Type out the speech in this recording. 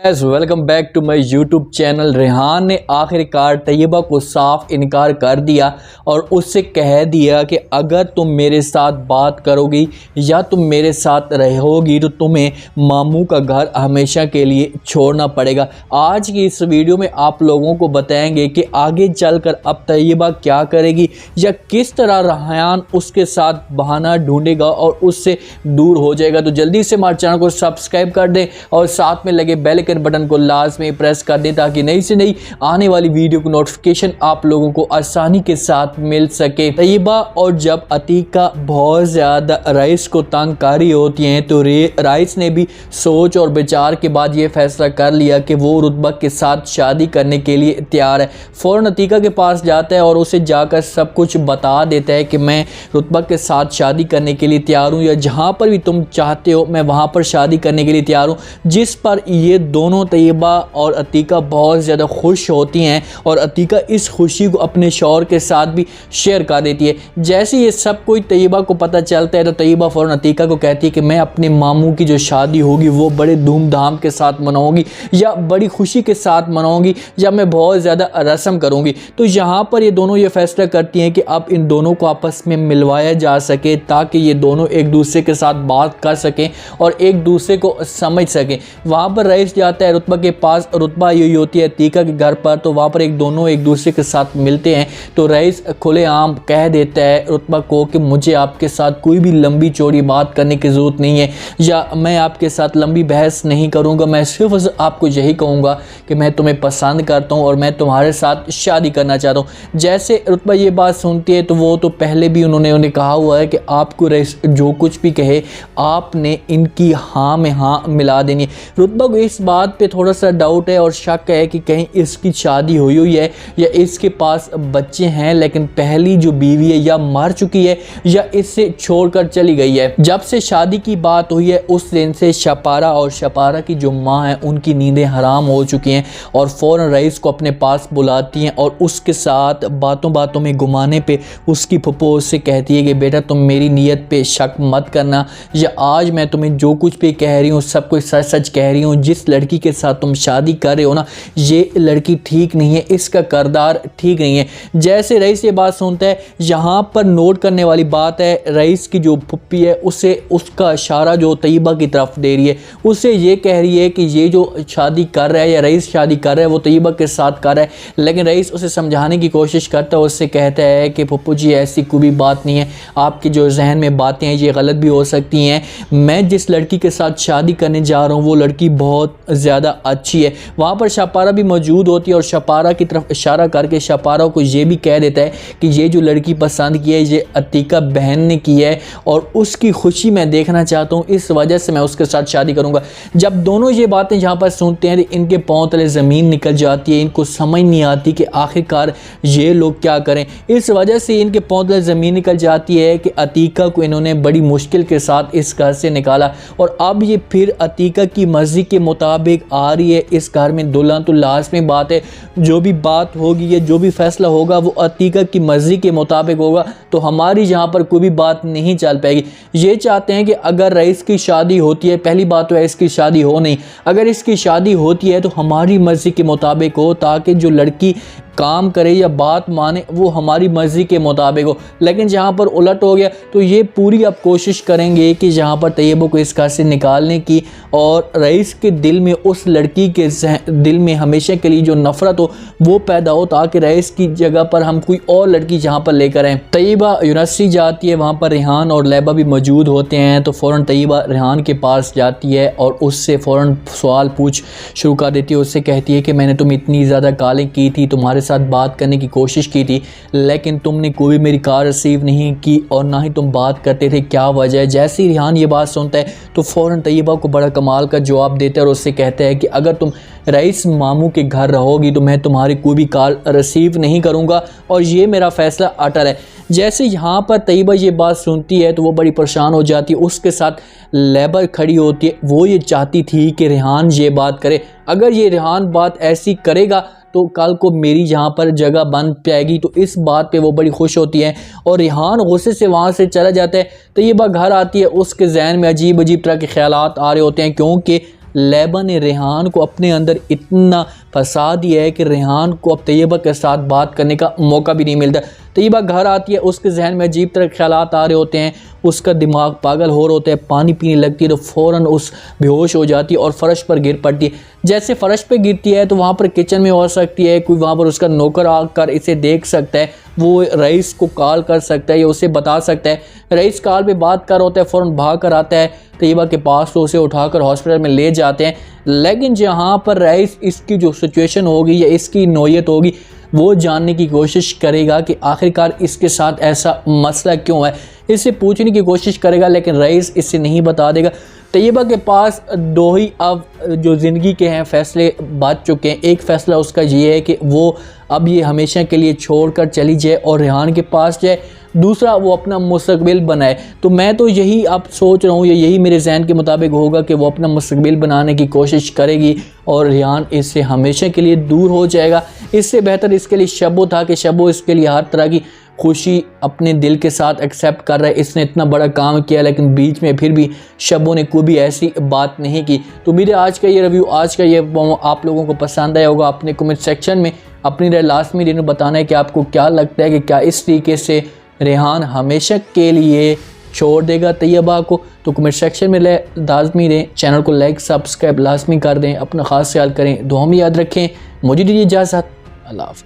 Welcome back to my YouTube channel. Rehan ने आखिरकार तैयबा को साफ इनकार कर दिया और उससे कह दिया कि अगर तुम मेरे साथ बात करोगी या तुम मेरे साथ रहोगी तो तुम्हें मामू का घर हमेशा के लिए छोड़ना पड़ेगा। आज की इस वीडियो में आप लोगों को बताएंगे कि आगे चलकर अब तैयबा क्या करेगी या किस तरह रेहान उसके साथ बहाना ढूंढेगा और उससे दूर हो जाएगा। तो जल्दी से हमारे चैनल को सब्सक्राइब कर दें और साथ में लगे बेल आइकन बटन को लाजमी प्रेस कर दें ताकि नई से नई आने वाली वीडियो की नोटिफिकेशन आप लोगों को आसानी के साथ मिल सके। तैयबा और जब अतीका बहुत ज़्यादा रईस को तंग कर रही होती हैं तो रईस ने भी सोच और विचार के बाद ये फैसला कर लिया कि वो रुतबा के साथ शादी करने के लिए तैयार है। फ़ौरन अतीका के पास जाता है और उसे जाकर सब कुछ बता देता है कि मैं रुतबा के साथ शादी करने के लिए तैयार हूँ या जहाँ पर भी तुम चाहते हो मैं वहाँ पर शादी करने के लिए तैयार हूँ। जिस पर ये दोनों तैयबा और अतीका बहुत ज़्यादा खुश होती हैं और अतीका इस खुशी को अपने शौहर के साथ भी शेयर कर देती है। जैसे ये सब कोई तैयबा को पता चलता है तो तैयबा फ़ौरन अतीका को कहती है कि मैं अपने मामू की जो शादी होगी वो बड़े धूमधाम के साथ मनाऊंगी या बड़ी खुशी के साथ मनाऊंगी या मैं बहुत ज़्यादा रस्म करूँगी। तो यहाँ पर ये दोनों ये फैसला करती हैं कि अब इन दोनों को आपस में मिलवाया जा सके ताकि ये दोनों एक दूसरे के साथ बात कर सकें और एक दूसरे को समझ सकें। वहाँ पर रईस जाता है रुतबा के पास। रुतबा यही होती है अतीका के घर पर, तो वहाँ पर दोनों एक दूसरे के साथ मिलते हैं। तो रईस खुलेआम कह देता है रुतबा को कि मुझे आपके साथ कोई भी लंबी चौड़ी बात करने की ज़रूरत नहीं है या मैं आपके साथ लंबी बहस नहीं करूँगा। मैं सिर्फ आपको यही कहूँगा कि मैं तुम्हें पसंद करता हूँ और मैं तुम्हारे साथ शादी करना चाहता हूँ। जैसे रुतबा ये बात सुनती है तो वो तो पहले भी उन्होंने कहा हुआ है कि आपको रईस जो कुछ भी कहे आपने इनकी हाँ में हाँ मिला देनी है। रुतबा को इस बात पे थोड़ा सा डाउट है और शक है कि कहीं इसकी शादी हुई है या इसके पास बच्चे हैं लेकिन पहली जो बीवी है या मर चुकी है या इससे छोड़कर चली गई है। जब से शादी की बात हुई है उस दिन से शपारा और शपारा की जो माँ है उनकी नींदें हराम हो चुकी हैं और फ़ौरन रईस को अपने पास बुलाती हैं और उसके साथ बातों बातों में घुमाने पे उसकी फुप्पो उससे कहती है कि बेटा तुम मेरी नीयत पे शक मत करना या आज मैं तुम्हें जो कुछ भी कह रही हूँ सब कुछ सच सच कह रही हूँ। जिस लड़की के साथ तुम शादी कर रहे हो ना ये लड़की ठीक नहीं है, इसका किरदार ठीक नहीं है। जैसे रईस ये बात सुनता है यहाँ पर नोट करने वाली बात है रईस की जो फुप्पी है उसे उसका इशारा जो तैयबा की तरफ दे रही है, उसे ये कह रही है कि ये जो शादी कर रहा है या रईस शादी कर रहा है वो तैयबा के साथ कर रहा है। लेकिन रईस उसे समझाने की कोशिश करता है, उससे कहता है कि फुप्पू जी ऐसी कोई भी बात नहीं है, आपके जो जहन में बातें हैं ये गलत भी हो सकती हैं। मैं जिस लड़की के साथ शादी करने जा रहा हूँ वो लड़की बहुत ज़्यादा अच्छी है। वहाँ पर शपारा भी मौजूद होती है और शपारा की तरफ इशारा करके शपारा को ये भी कह देता है कि ये जो लड़की पसंद की है ये अतीका बहन ने की है और उसकी खुशी मैं देखना चाहता हूँ, इस वजह से मैं उसके साथ शादी करूँगा। जब दोनों ये बातें यहाँ पर सुनते हैं तो इनके पाँव तले ज़मीन निकल जाती है, इनको समझ नहीं आती कि आखिरकार ये लोग क्या करें। इस वजह से इनके पाँव तले ज़मीन निकल जाती है कि अतीका को इन्होंने बड़ी मुश्किल के साथ इस घर से निकाला और अब ये फिर अतीका की मर्ज़ी के मुताबिक आ रही है इस घर में दुल्हन। तो लास्ट में बात है जो भी बात होगी या जो भी फैसला होगा वो अतीका की मर्ज़ी के मुताबिक होगा, तो हमारी यहाँ पर कोई भी बात नहीं चल पाएगी। ये चाहते हैं कि अगर रईस की शादी होती है, पहली बात तो है इसकी शादी हो नहीं, अगर इसकी शादी होती है तो हमारी मर्ज़ी के मुताबिक हो ताकि जो लड़की काम करे या बात माने वो हमारी मर्ज़ी के मुताबिक हो। लेकिन जहाँ पर उलट हो गया तो ये पूरी अब कोशिश करेंगे कि जहाँ पर तैयबा को इस घर से निकालने की और रईस के दिल में उस लड़की के दिल में हमेशा के लिए जो नफ़रत हो वो पैदा हो ताकि रईस की जगह पर हम कोई और लड़की जहाँ पर लेकर आएँ। तैयबा यूनिवर्सिटी जाती है, वहाँ पर रेहान और लैबा भी मौजूद होते हैं। तो फ़ौरन तैयबा रेहान के पास जाती है और उससे फ़ौरन सवाल पूछ शुरू कर देती है। उससे कहती है कि मैंने तुम इतनी ज़्यादा कॉलिंग की थी, तुम्हारे साथ बात करने की कोशिश की थी लेकिन तुमने कोई मेरी कॉल रिसीव नहीं की और ना ही तुम बात करते थे, क्या वजह है। जैसे ही रेहान ये बात सुनता है तो फ़ौरन तैयबा को बड़ा कमाल का जवाब देता है और उससे कहता है कि अगर तुम रईस मामू के घर रहोगी तो मैं तुम्हारी कोई भी कॉल रिसीव नहीं करूँगा और ये मेरा फ़ैसला अटल है। जैसे यहाँ पर तैयबा ये बात सुनती है तो वो बड़ी परेशान हो जाती है। उसके साथ लेबर खड़ी होती है, वो ये चाहती थी कि रेहान ये बात करे, अगर ये रेहान बात ऐसी करेगा तो कल को मेरी जहाँ पर जगह बन पाएगी। तो इस बात पे वो बड़ी खुश होती है और रेहान गुस्से से वहाँ से चला जाता है। तैयबा घर आती है, उसके जहन में अजीब अजीब तरह के ख्यालात आ रहे होते हैं क्योंकि लैबा ने रेहान को अपने अंदर इतना फंसा दिया है कि रेहान को अब तैयबा के साथ बात करने का मौका भी नहीं मिलता। तैयबा घर आती है, उसके जहन में अजीब तरह ख्यालात आ रहे होते हैं, उसका दिमाग पागल हो रहा होता है, पानी पीने लगती है तो फ़ौरन उस बेहोश हो जाती है और फ़र्श पर गिर पड़ती है। जैसे फ़र्श पर गिरती है तो वहाँ पर किचन में हो सकती है, कोई वहाँ पर उसका नौकर आकर इसे देख सकता है, वो रईस को कॉल कर सकता है या उसे बता सकता है। रईस कॉल पे बात कर होता है, फ़ौरन भाग कर आता है तैयबा के पास, तो उसे उठाकर हॉस्पिटल में ले जाते हैं। लेकिन जहाँ पर रईस इसकी जो सिचुएशन होगी या इसकी नौयत होगी वो जानने की कोशिश करेगा कि आखिरकार इसके साथ ऐसा मसला क्यों है, इससे पूछने की कोशिश करेगा, लेकिन रईस इससे नहीं बता देगा। तैयबा के पास दो ही अब जो ज़िंदगी के हैं फ़ैसले बच चुके हैं। एक फ़ैसला उसका ये है कि वो अब ये हमेशा के लिए छोड़कर चली जाए और रेहान के पास जाए, दूसरा वो अपना मुस्तकबिल बनाए। तो मैं तो यही अब सोच रहा हूँ, या यही मेरे जहन के मुताबिक होगा कि वो अपना मुस्तकबिल बनाने की कोशिश करेगी और रेहान इससे हमेशा के लिए दूर हो जाएगा। इससे बेहतर इसके लिए शब्बो था कि शब्बो इसके लिए हर तरह की खुशी अपने दिल के साथ एक्सेप्ट कर रहा है। इसने इतना बड़ा काम किया लेकिन बीच में फिर भी शब्बो ने कोई भी ऐसी बात नहीं की। तो मेरे आज का ये रिव्यू, आज का ये आप लोगों को पसंद आया होगा। अपने कमेंट सेक्शन में अपनी राय लास्ट में देना, बताना है कि आपको क्या लगता है कि क्या इस तरीके से रेहान हमेशा के लिए छोड़ देगा तैयबा को। तो कमेंट सेक्शन में लाजमी दें, चैनल को लाइक सब्सक्राइब लाजमी कर दें, अपना ख़ास ख्याल करें, दुआ में याद रखें। मुझे दीजिए इजाज़त, अल्लाह हाफ़िज़।